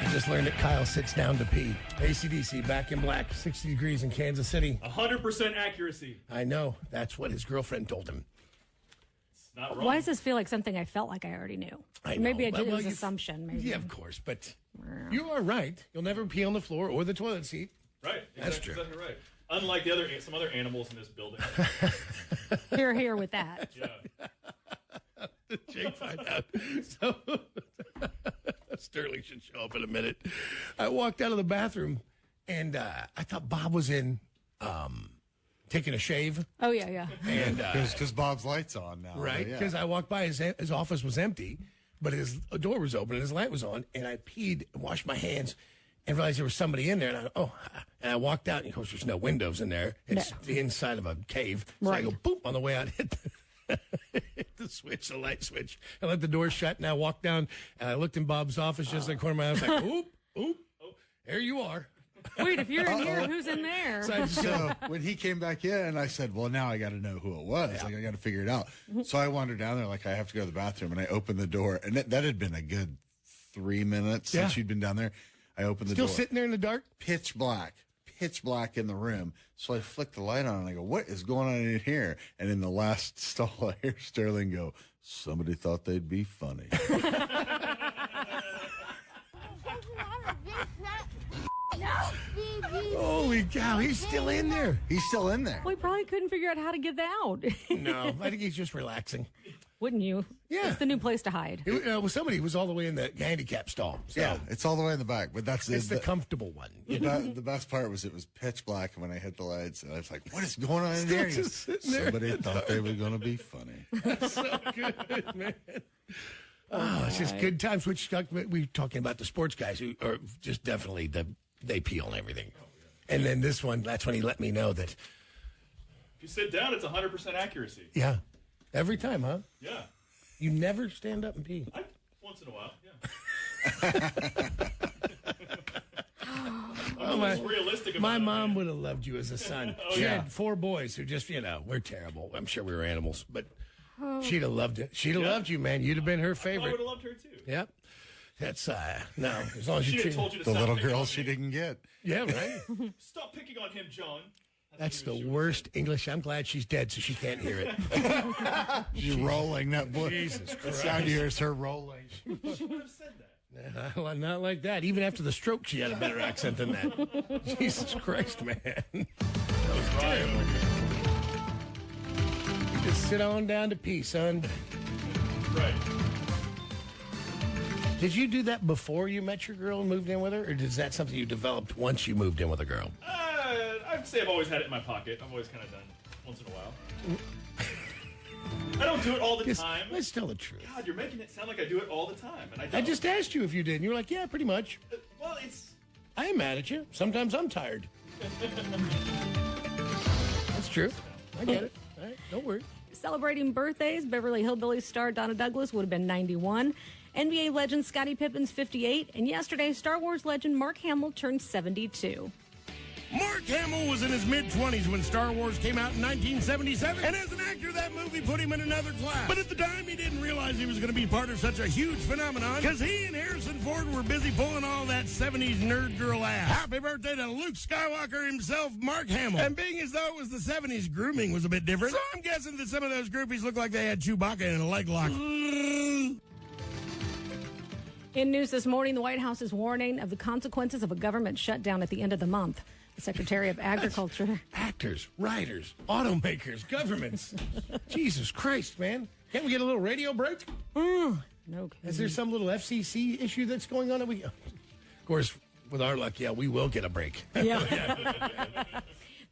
I just learned that Kyle sits down to pee. AC/DC, Back in Black, 60 degrees in Kansas City. 100% accuracy. I know. That's what his girlfriend told him. It's not wrong. Why does this feel like something I felt like I already knew? I know. Maybe I did as an assumption. Maybe. Yeah, of course. But you are right. You'll never pee on the floor or the toilet seat. Right. That's true. Exactly right. Unlike some other animals in this building. Here with that. Yeah. Jake find out. So Sterling should show up in a minute. I walked out of the bathroom, and I thought Bob was in taking a shave. Oh, yeah. And because Bob's light's on now. Right, because I walked by, his office was empty, but his door was open and his light was on, and I peed and washed my hands and realized there was somebody in there, and I walked out, and of course there's no windows in there. It's the inside of a cave. So I go, boop, on the way out, hit the light switch. I let the door shut, and I walked down, and I looked in Bob's office just in the corner of my house, like, oop, there you are. Wait, if you're in here, who's in there? So when he came back in, I said, well, now I got to know who it was. Yeah. Like, I got to figure it out. So I wandered down there like I have to go to the bathroom, and I opened the door. And that had been a good 3 minutes since you'd been down there. I opened the door. Still sitting there in the dark? Pitch black in the room. So I flicked the light on, and I go, what is going on in here? And in the last stall, I hear Sterling go, somebody thought they'd be funny. Holy cow, he's still in there. He's still in there. Well, he probably couldn't figure out how to get out. No, I think he's just relaxing. Wouldn't you? Yeah. It's the new place to hide. Somebody was all the way in the handicap stall. So Yeah, it's all the way in the back, but that's it's the comfortable one. The best part was it was pitch black, and when I hit the lights, and I was like, what is going on in there? Somebody thought they were going to be funny. That's so good, man. Oh, it's just good times. We're talking about the sports guys who are just definitely they pee on everything. And then this one, that's when he let me know that. If you sit down, it's 100% accuracy. Yeah. Every time, huh? Yeah. You never stand up and pee? Once in a while, yeah. Realistic about my mom would have loved you as a son. She yeah. had 4 boys who just, we're terrible. I'm sure we were animals, but she'd have loved it. She'd have loved you, man. You'd have been her favorite. I would have loved her, too. Yep. That's, no, as long as She told you to the stop little picking girl on she me. didn't get. Yeah, right? Stop picking on him, John. That's the worst English. I'm glad she's dead so she can't hear it. She's rolling that book. Jesus The Christ. sound you hear is her rolling. She would have said that. Not like that. Even after the stroke, she had a better accent than that. Jesus Christ, man. That was terrible. You just sit on down to pee, son. Right. Did you do that before you met your girl and moved in with her? Or is that something you developed once you moved in with a girl? I'd say I've always had it in my pocket. I've always kind of done once in a while. I don't do it all the time. Let's tell the truth. God, you're making it sound like I do it all the time. And I don't. I just asked you if you did, and you were like, yeah, pretty much. Well, it's... I am mad at you. Sometimes I'm tired. That's true. I get it. All right, don't worry. Celebrating birthdays, Beverly Hillbillies star Donna Douglas would have been 91. NBA legend Scottie Pippen's 58. And yesterday, Star Wars legend Mark Hamill turned 72. Mark Hamill was in his mid-20s when Star Wars came out in 1977, and as an actor, that movie put him in another class. But at the time, he didn't realize he was going to be part of such a huge phenomenon, because he and Harrison Ford were busy pulling all that 70s nerd girl ass. Happy birthday to Luke Skywalker himself, Mark Hamill. And being as though it was the 70s, grooming was a bit different, so I'm guessing that some of those groupies looked like they had Chewbacca in a leg lock. In news this morning, the White House is warning of the consequences of a government shutdown at the end of the month. The Secretary of Agriculture. Actors, writers, automakers, governments. Jesus Christ, man. Can't we get a little radio break? No kidding. Is there some little FCC issue that's going on? Of course, with our luck, we will get a break. Yeah.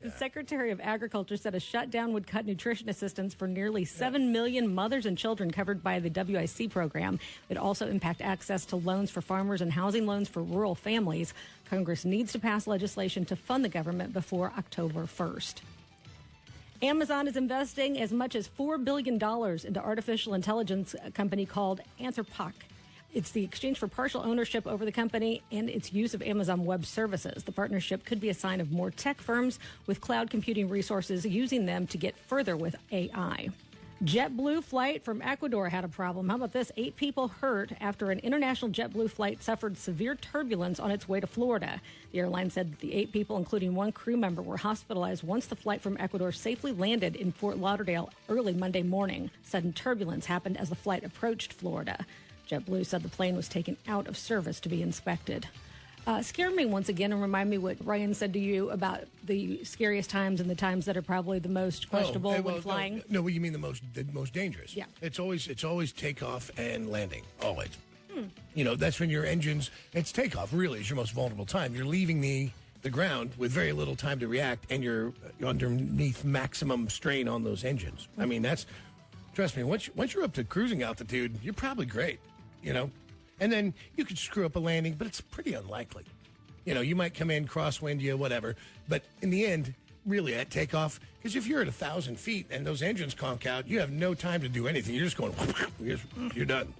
The Secretary of Agriculture said a shutdown would cut nutrition assistance for nearly 7 million mothers and children covered by the WIC program. It also impact access to loans for farmers and housing loans for rural families. Congress needs to pass legislation to fund the government before October 1st. Amazon is investing as much as $4 billion into artificial intelligence company called Anthropic. It's the exchange for partial ownership over the company and its use of Amazon Web Services. The partnership could be a sign of more tech firms with cloud computing resources using them to get further with AI. JetBlue flight from Ecuador had a problem. How about this? 8 people hurt after an international JetBlue flight suffered severe turbulence on its way to Florida. The airline said that the 8 people, including 1 crew member, were hospitalized once the flight from Ecuador safely landed in Fort Lauderdale early Monday morning. Sudden turbulence happened as the flight approached Florida. JetBlue said the plane was taken out of service to be inspected. Scare me once again and remind me what Ryan said to you about the scariest times and the times that are probably the most questionable when flying. No, you mean the most dangerous. Yeah. It's always takeoff and landing. Always. You know, that's when your engines, it's takeoff really is your most vulnerable time. You're leaving the ground with very little time to react, and you're underneath maximum strain on those engines. I mean, trust me, once you're up to cruising altitude, you're probably great, you know. And then you could screw up a landing, but it's pretty unlikely. You know, you might come in, crosswind you, whatever. But in the end, really at takeoff, because if you're at 1,000 feet and those engines conk out, you have no time to do anything. You're just going, you're done.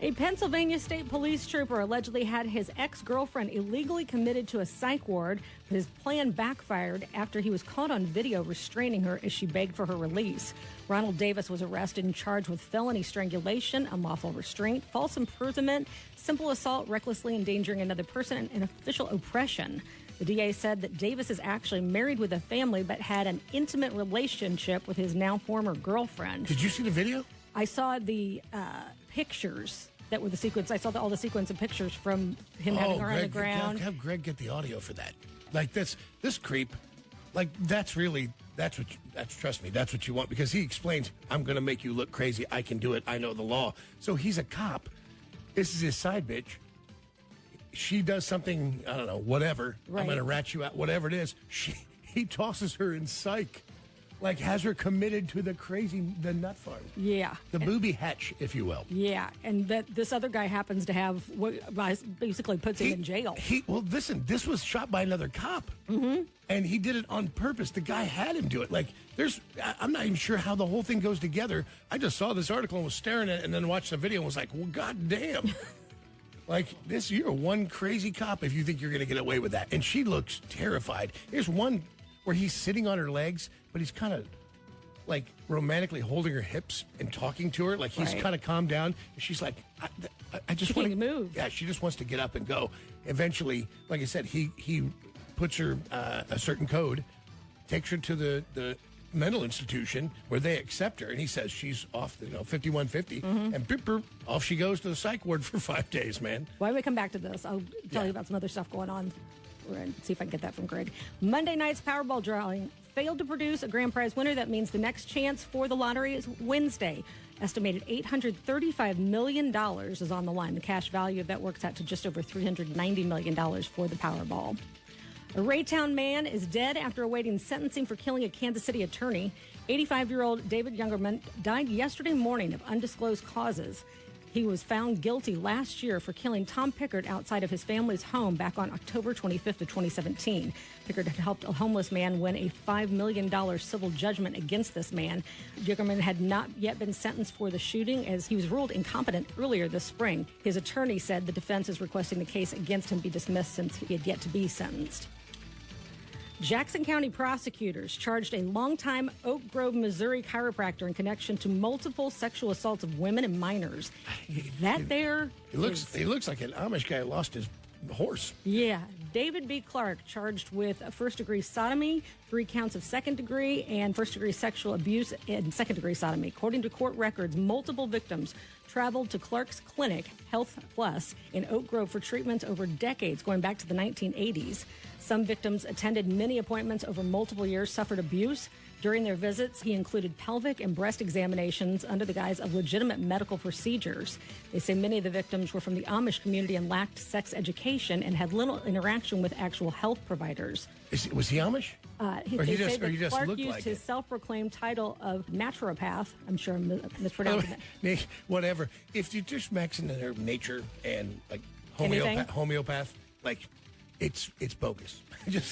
A Pennsylvania State Police trooper allegedly had his ex-girlfriend illegally committed to a psych ward. His plan backfired after he was caught on video restraining her as she begged for her release. Ronald Davis was arrested and charged with felony strangulation, unlawful restraint, false imprisonment, simple assault, recklessly endangering another person, and official oppression. The DA said that Davis is actually married with a family but had an intimate relationship with his now former girlfriend. Did you see the video? I saw the pictures that were the sequence. I saw all the sequence of pictures from him having her on the ground. Have Greg get the audio for that. Like this creep, like trust me, that's what you want, because he explains, I'm going to make you look crazy. I can do it. I know the law. So he's a cop. This is his side bitch. She does something, I don't know, whatever. Right. I'm going to rat you out, whatever it is. He tosses her in psych. Like, has her committed to the nut farm. Yeah. The booby hatch, if you will. Yeah, and that this other guy happens to have what basically puts him in jail. Well, listen, this was shot by another cop. Mm-hmm. And he did it on purpose. The guy had him do it. Like, I'm not even sure how the whole thing goes together. I just saw this article and was staring at it and then watched the video and was like, well, goddamn. Like, you're one crazy cop if you think you're going to get away with that. And she looks terrified. Here's one where he's sitting on her legs, but he's kind of like romantically holding her hips and talking to her. Like he's kind of calmed down. And she's like, I just want to move. Yeah, she just wants to get up and go. Eventually, like I said, he puts her a certain code, takes her to the mental institution where they accept her, and he says she's off, 5150, and beep, beep, off she goes to the psych ward for 5 days, man. Why don't we come back to this? I'll tell you about some other stuff going on. We're going to see if I can get that from Greg. Monday night's Powerball drawing failed to produce a grand prize winner. That means the next chance for the lottery is Wednesday. Estimated $835 million is on the line. The cash value of that works out to just over $390 million for the Powerball. A Raytown man is dead after awaiting sentencing for killing a Kansas City attorney. 85-year-old David Youngerman died yesterday morning of undisclosed causes. He was found guilty last year for killing Tom Pickard outside of his family's home back on October 25th of 2017. Pickard had helped a homeless man win a $5 million civil judgment against this man. Youngerman had not yet been sentenced for the shooting as he was ruled incompetent earlier this spring. His attorney said the defense is requesting the case against him be dismissed since he had yet to be sentenced. Jackson County prosecutors charged a longtime Oak Grove, Missouri chiropractor in connection to multiple sexual assaults of women and minors. He looks like an Amish guy who lost his horse. Yeah. David B. Clark charged with first-degree sodomy, 3 counts of second-degree, and first-degree sexual abuse and second-degree sodomy. According to court records, multiple victims traveled to Clark's clinic, Health Plus, in Oak Grove for treatments over decades, going back to the 1980s. Some victims attended many appointments over multiple years, suffered abuse. During their visits, he included pelvic and breast examinations under the guise of legitimate medical procedures. They say many of the victims were from the Amish community and lacked sex education and had little interaction with actual health providers. Was he Amish? Clark used his self-proclaimed title of naturopath. I'm sure I'm mispronouncing it. Whatever. If you just mix in their nature and like homeopath, like it's bogus.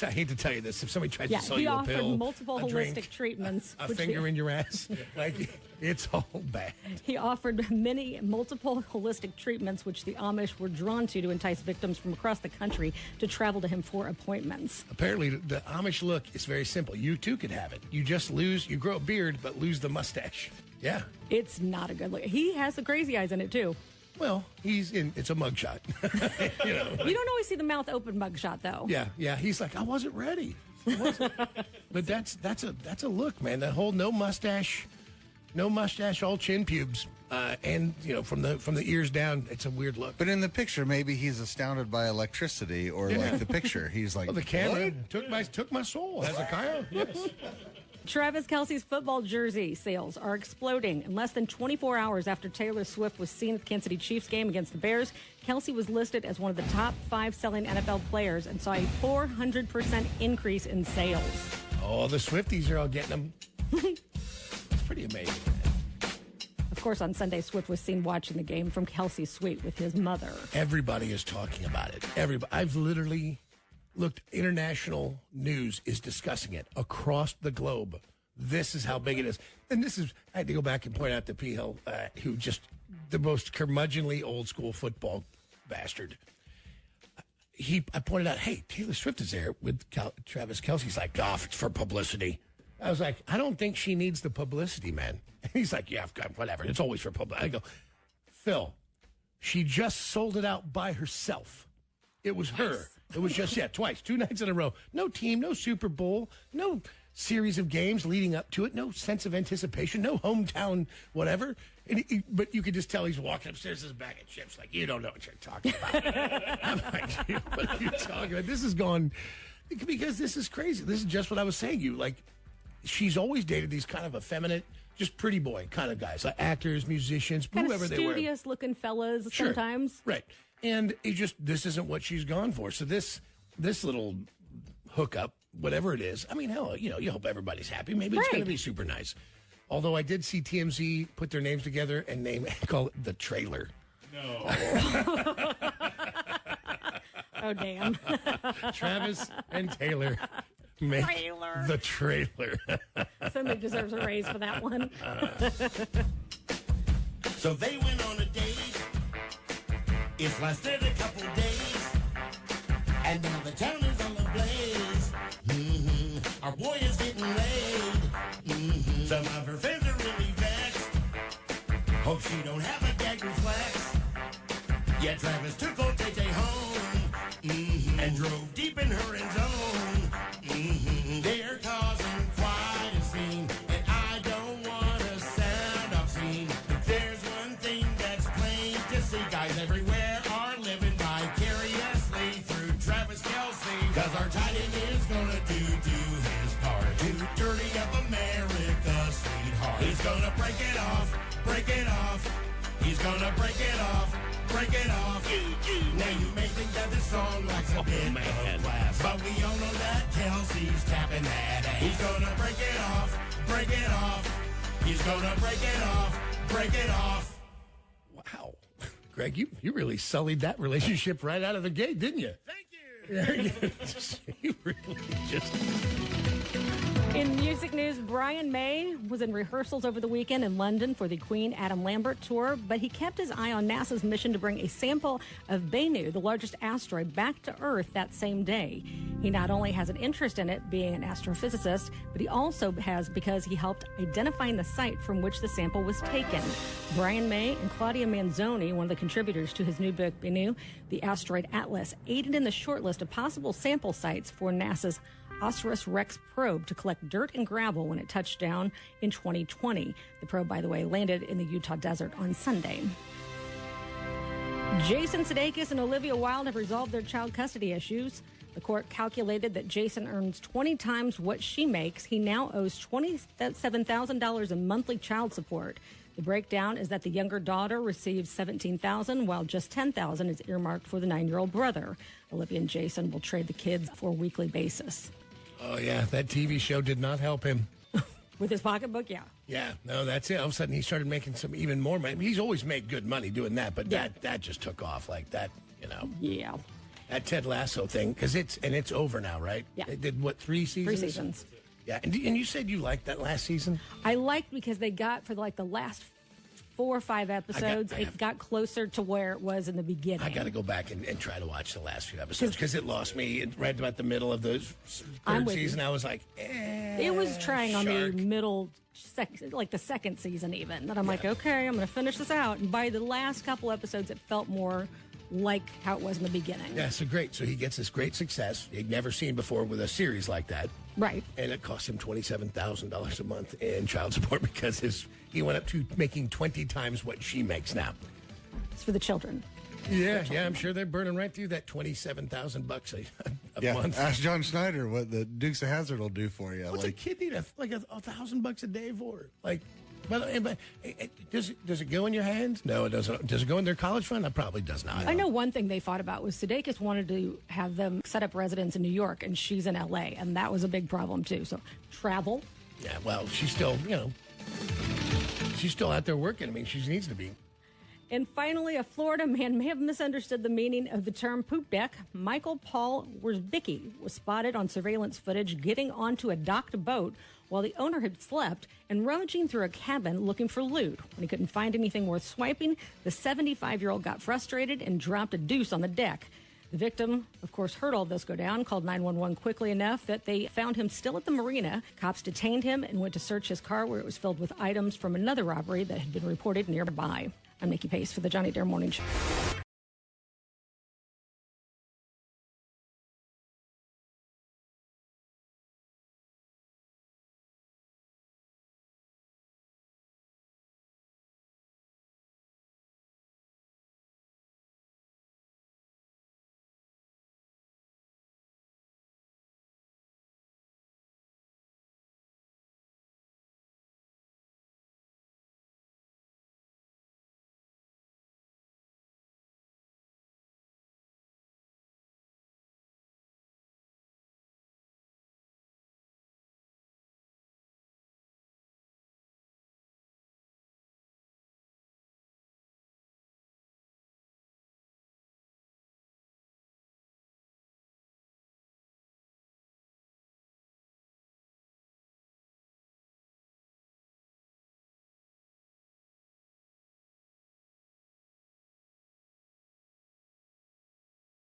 I hate to tell you this. If somebody tries to sell he you a offered pill, multiple a holistic drink, treatments. a finger in your ass, like it's all bad. He offered multiple holistic treatments, which the Amish were drawn to entice victims from across the country to travel to him for appointments. Apparently, the Amish look is very simple. You too could have it. You just you grow a beard, but lose the mustache. Yeah. It's not a good look. He has the crazy eyes in it, too. Well, it's a mugshot. You don't always see the mouth open mugshot, though. Yeah. He's like, I wasn't ready. But that's a look, man. That whole no mustache, all chin pubes, and from the ears down, it's a weird look. But in the picture, maybe he's astounded by electricity, or like the picture, he's like, the camera what? took my soul. Hezekiah, yes. Travis Kelce's football jersey sales are exploding. In less than 24 hours after Taylor Swift was seen at the Kansas City Chiefs game against the Bears, Kelce was listed as one of the top 5 selling NFL players and saw a 400% increase in sales. Oh, the Swifties are all getting them. It's pretty amazing. Of course, on Sunday, Swift was seen watching the game from Kelce's suite with his mother. Everybody is talking about it. I've literally looked, international news is discussing it across the globe. This is how big it is. And I had to go back and point out to P. Hill, who just the most curmudgeonly old school football bastard. I pointed out, hey, Taylor Swift is there with Travis Kelce. He's like, it's for publicity. I was like, I don't think she needs the publicity, man. And he's like, yeah, whatever. It's always for publicity. I go, Phil, she just sold it out by herself. It was her. It was just, twice, 2 nights in a row. No team, no Super Bowl, no series of games leading up to it, no sense of anticipation, no hometown whatever. But you could just tell he's walking upstairs with his bag of chips like, you don't know what you're talking about. I'm like, what are you talking about? This is gone, because this is crazy. This is just what I was saying. She's always dated these kind of effeminate, just pretty boy kind of guys, like actors, musicians, kind whoever of they were. Studious looking fellas Sure. sometimes. Right. And this isn't what she's gone for. So this little hookup, whatever it is, I mean, hell, you hope everybody's happy. Maybe it's going to be super nice. Although I did see TMZ put their names together and call it The Trailer. No. Oh, damn. Travis and Taylor make Trailer. The Trailer. Somebody deserves a raise for that one. So they went on a date. It lasted a couple days. And now the town is on the blaze. Our boy is getting laid. Some of her fans are really vexed. Hope she don't have a gag reflex. Yeah, Travis took old Tay home. And drove deep in her end zone. They're causing quite a scene. And I don't want to sound obscene. But there's one thing that's plain to see. Guys everywhere are living vicariously through Travis Kelce. Cause our tight end is gonna do his part to dirty up America's sweetheart. He's gonna break it off. He's gonna break it off. Now you may think that this song lacks a bit of class, but we all know that Kelsey's tapping that ass. He's gonna break it off. He's gonna break it off. Wow. Greg, you really sullied that relationship right out of the gate, didn't you? Thank you. You really just... In music news, Brian May was in rehearsals over the weekend in London for the Queen Adam Lambert tour, but he kept his eye on NASA's mission to bring a sample of Bennu, the largest asteroid, back to Earth that same day. He not only has an interest in it, being an astrophysicist, but he also has because he helped identifying the site from which the sample was taken. Brian May and Claudia Manzoni, one of the contributors to his new book, Bennu, the Asteroid Atlas, aided in the shortlist of possible sample sites for NASA's OSIRIS-REx probe to collect dirt and gravel when it touched down in 2020. The probe, by the way, landed in the Utah desert on Sunday. Jason Sudeikis and Olivia Wilde have resolved their child custody issues. The court calculated that Jason earns 20 times what she makes. He now owes $27,000 in monthly child support. The breakdown is that the younger daughter receives $17,000, while just $10,000 is earmarked for the 9-year-old brother. Olivia and Jason will trade the kids for a weekly basis. Oh, yeah, that TV show did not help him. With his pocketbook, yeah. Yeah, no, that's it. All of a sudden, he started making some even more money. He's always made good money doing that, but that just took off like that, Yeah. that Ted Lasso thing, because it's over now, right? Yeah. It did, what, 3 seasons? 3 seasons. Yeah, and you said you liked that last season? I liked because they got, for like the last 4 or 5 episodes, it got closer to where it was in the beginning. I got to go back and try to watch the last few episodes because it lost me right about the middle of the third season. I was like, it was trying on the middle, like the second season even. That I'm like, okay, I'm going to finish this out. And by the last couple episodes, it felt more like how it was in the beginning. Yeah, so great. So he gets this great success he'd never seen before with a series like that. Right. And it cost him $27,000 a month in child support because he went up to making 20 times what she makes now. It's for the children. Yeah, I'm sure they're burning right through that $27,000 a month. Ask John Schneider what the Dukes of Hazzard will do for you. What's a kid need $1,000 a day for? Like, but does it go in your hands? No, it doesn't. Does it go in their college fund? It probably does not. I know one thing they fought about was Sudeikis wanted to have them set up residence in New York, and she's in L.A., and that was a big problem, too. So travel. Yeah, well, she's still, she's still out there working. I mean, she needs to be. And finally, a Florida man may have misunderstood the meaning of the term poop deck. Michael Paul Wierzbicki was spotted on surveillance footage getting onto a docked boat while the owner had slept and rummaging through a cabin looking for loot. When he couldn't find anything worth swiping, the 75-year-old got frustrated and dropped a deuce on the deck. The victim, of course, heard all this go down, called 911 quickly enough that they found him still at the marina. Cops detained him and went to search his car where it was filled with items from another robbery that had been reported nearby. I'm Nycki Pace for the Johnny Dare Morning Show.